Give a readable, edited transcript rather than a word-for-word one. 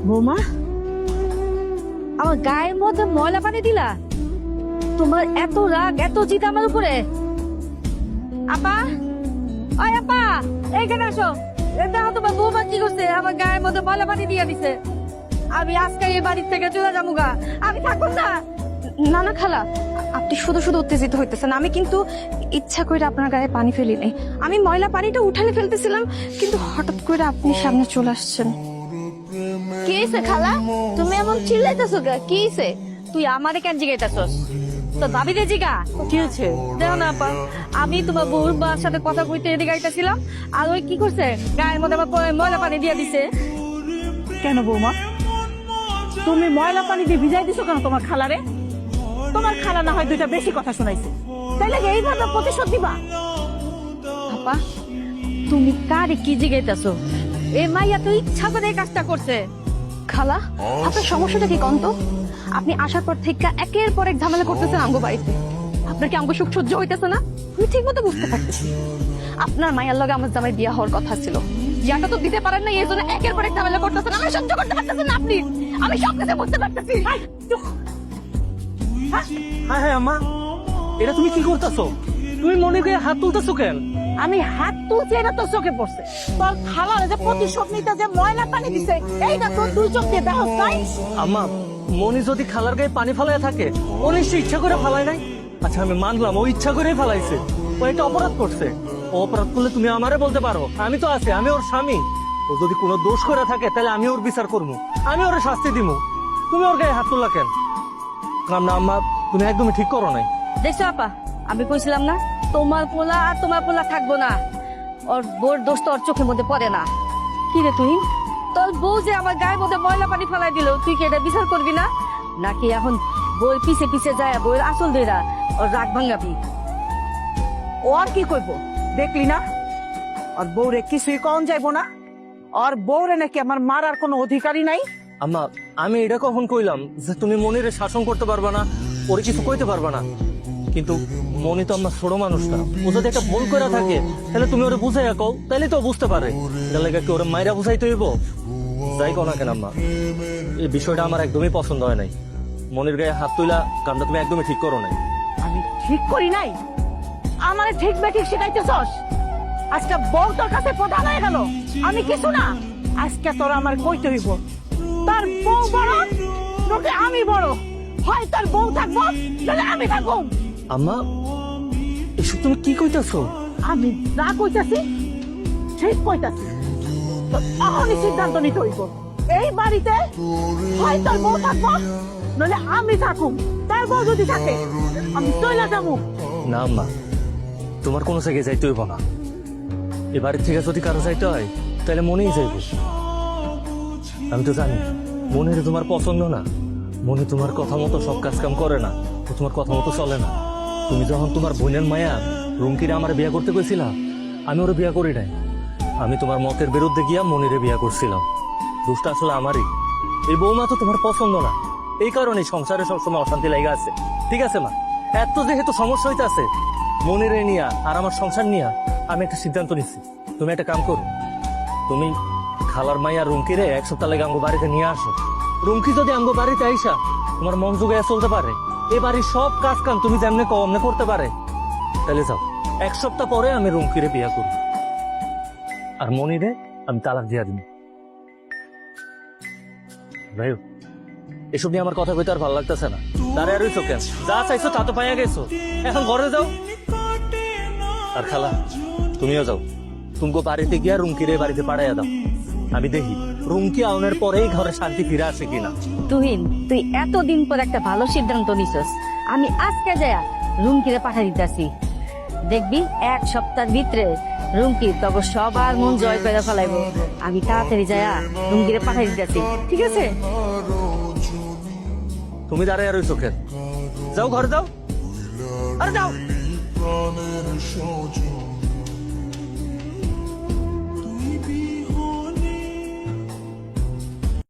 বৌমা, আমার গায়ের মধ্যে ময়লা পানি দিলা? তোমার এত রাগ, এত জিদ আমার উপরে? আপা, ওই আপা, এইখানে আসো। দেখো তোমার বৌমা কি করছে, আমার গায়ের মধ্যে ময়লা পানি দিয়ে দিছে। আমি আজকে এই বাড়ির থেকে চলে যাবো গা, আমি থাকবো না। না না খালা, আপনি শুধু শুধু উত্তেজিত হইতেছেন। আমি কিন্তু ইচ্ছা করে আপনার গায়ে পানি ফেলি নাই। আমি ময়লা পানিটা উঠালে ফেলতেছিলাম, কিন্তু হঠাৎ করে আপনি সামনে চলে আসছেন। কি হয়েছে খালা, তুমি এমন চিল্লাইতেছো কে? কি হয়েছে? তুই আমারে কেন জিগাইতেছস? তো ভাবি রে জিগা কি হয়েছে? দেখো না আপা, আমি তোমার বউর বাবার সাথে কথা কইতে এদিকে আইতাছিলাম, আর ওই কি করছে, গায়ের মধ্যে আমার ময়লা পানি দিয়ে দিছে। কেন বৌমা, তুমি ময়লা পানি দিয়ে ভিজাই দিছো কেন তোমার খালারে? তোমার খালা না হয় দুইটা বেশি কথা শোনাইছে, তাইলে এইভাবে প্রতিশোধ দিবা? আপা, তুমি কারে কি জিগাইতেছো? এই মাইয়া তো ইচ্ছা করে এই কাজটা করছে। খালা, আপনার সমস্যাটা কি কন্ত? আপনি আসার পর থেকে একের পর এক ঝামেলা করতেছেন আমগো বাড়িতে। আপনার কি আমগো সুখ সহ্য হইতেছে না? আমি ঠিক মতো বুঝতে পারতেছি। আপনার মায়ের লগে আমার জামাই বিয়া হওয়ার কথা ছিল, বিয়াটা তো দিতে পারেন না, এই জন্য একের পর এক ঝামেলা করতেছেন। আমি সহ্য করতে পারতেছি না আপনি, আমি সব কিছু বুঝতে পারতেছি। হ্যাঁ হ্যাঁ আম্মা, এটা তুমি কি করতেছো? তুমি মনে করে হাত তুলতেছো কেন? আমি হাত তুলছি, এটা তো চোখে পড়ছে। তোর খালারে যে প্রতিশোধ নিতে যে ময়লা পানি দিছে, এইটা তোর দুই চোখ দিয়ে দেখো তাই? আম্মা, মনি যদি খালার গায়ে পানি ফালায় থাকে, ও নিশ্চয়ই ইচ্ছা করে ফালায় নাই। আচ্ছা আমি মানলাম ও ইচ্ছা করেই ফালাইছে, ও একটা অপরাধ করছে। ও অপরাধ করলে তুমি আমারে বলতে পারো, আমি তো আছি, আমি ওর স্বামী। ও যদি কোনো দোষ করে থাকে তাহলে আমি ওর বিচার করবো, আমি ওর শাস্তি দিব। তুমি ওর গায়ে হাত তুললা কেন? না আম্মা, তুমি একদমই ঠিক করো নাই। দেখছো আপা, আমি কইছিলাম না তোমার পোলা আর তোমার পোলা থাকবো না। ওর বউর দোষ তো ওর চোখের মধ্যে পড়ে না। কি রে তুই? তোর বউ যে আমার গায়ের মধ্যে ময়লা পানি ফেলাই দিল, তুই কি এটা বিচার করবি না? নাকি এখন বউর পিছে পিছে যায় বউয়ের আসল দেরা ওর রাগ ভাঙাবি? ও আর কি করবো, দেখলি না? আর বউরে কিছুই কম যাইবো না। আর বউরে নাকি আমার মারার কোনো অধিকারই নাই। আম্মা, আমি এটা কখন কইলাম যে তুমি মনিরে শাসন করতে পারবা না, ওরে কিছু কইতে পারবা না? কিন্তু মনি তো আমার ছোট মানুষ না, ও যদি একটা ভুল করে থাকে তাহলে তুমি ওরে বুঝাইয়া কও, তাহলে তো বুঝতে পারে। এটার লেগে কি ওরে মাইরা বুঝাইতে হইব? যাই কও না কেন আম্মা, এই বিষয়টা আমার একদমই পছন্দ হয় নাই। মনির গায়ে হাত তুইলা কামটা তুমি একদমই ঠিক করো নাই। আমি ঠিক করি নাই? আমারে ঠিক বেঠিক শিখাইতেছস? আজকে বউ তোর কাছে প্রধান হয়ে গেল, আমি কিছু না। আজকে তোর আমার কইতে হইব, তার বউ বড় তোকে আমি বড়। হয় তার বউ থাকবো, তাহলে আমি থাকবো। আম্মা, এসব তুমি কি কইতাছো? আমি যা কইতাছি ঠিক কইতাছি। তো এখনই সিদ্ধান্ত নিতে হইব, এই বাড়িতে হয় তার বউ থাকবো, নইলে আমি থাকুম। তার বউ যদি থাকে আমি চলে যাবো। না আম্মা, তোমার কোনো জায়গায় যাইতে হইব না। এ বাড়ির থেকে যদি কারো যাইতে হয় তাহলে মনেই যাইব। আমি তো জানি মনের তোমার পছন্দ না, মনে তোমার কথা মতো সব কাজ কাম করে না, ও তোমার কথা মতো চলে না। তুমি যখন তোমার বোনের মায়া রুমকিরে আমার বিয়া করতে কইছিলা, আমি ওরে বিয়া করি নাই। আমি তোমার মতের বিরুদ্ধে গিয়া মনিরে বিয়া করছিলাম। দোষটা আসলে আমারই। এই বৌমা তো তোমার পছন্দ না, এই কারণে সংসারে সবসময় অশান্তি লেগে আছে। ঠিক আছে মা, এত যেহেতু সমস্যা হইতাছে মনিরে নিয়া আর আমার সংসার নিয়া, আমি একটা সিদ্ধান্ত নিচ্ছি। তুমি একটা কাম করো, তুমি খালার মাইয়া রুমকিরে এক সপ্তাহ লেগে আমগো বাড়িতে নিয়ে আসো। রুমকি যদি আমগো বাড়িতে আইসা তোমার মন জোগাইয়া চলতে পারে, এই বাড়ির সব কাজ কাম তুমি যেমনে কও অমনে করতে পারে, তাহলে যাও। এক সপ্তাহ পরে আমি রুমকিরে বিয়া করব, আর মনিরে আমি তালাক দিয়া দিব। ভাই, এসব নিয়ে আমার কথা কইতে আর ভালো লাগতেছে না। দাঁড়ায় রইছো কেন? যা চাইছো তা তো পাইয়া গেছো, এখন ঘরে যাও। আর খালা, তুমিও যাও, তুমকো বাড়িতে গিয়া রুমকিরে বাড়িতে পাঠাইয়া দাও। আমি দেখি রুমকি আউনের পরেই ঘরে শান্তি ফিরে আসে কিনা। তুহিন, তুই এতদিন পর একটা ভালো সিদ্ধান্ত নিছস। আমি আজকে যায়া রুমকিরে পাঠাই দিতেছি। দেখবি এক সপ্তাহের ভিতরে রুমকি তখন সবার মন জয় করে ফেলাইব। আমি তাড়াতাড়ি যায়া রুমকিরে পাঠাই দিতেছি, ঠিক আছে? তুমি দাঁড়ায় রইছো কেন? যাও ঘরে যাও, আরে যাও।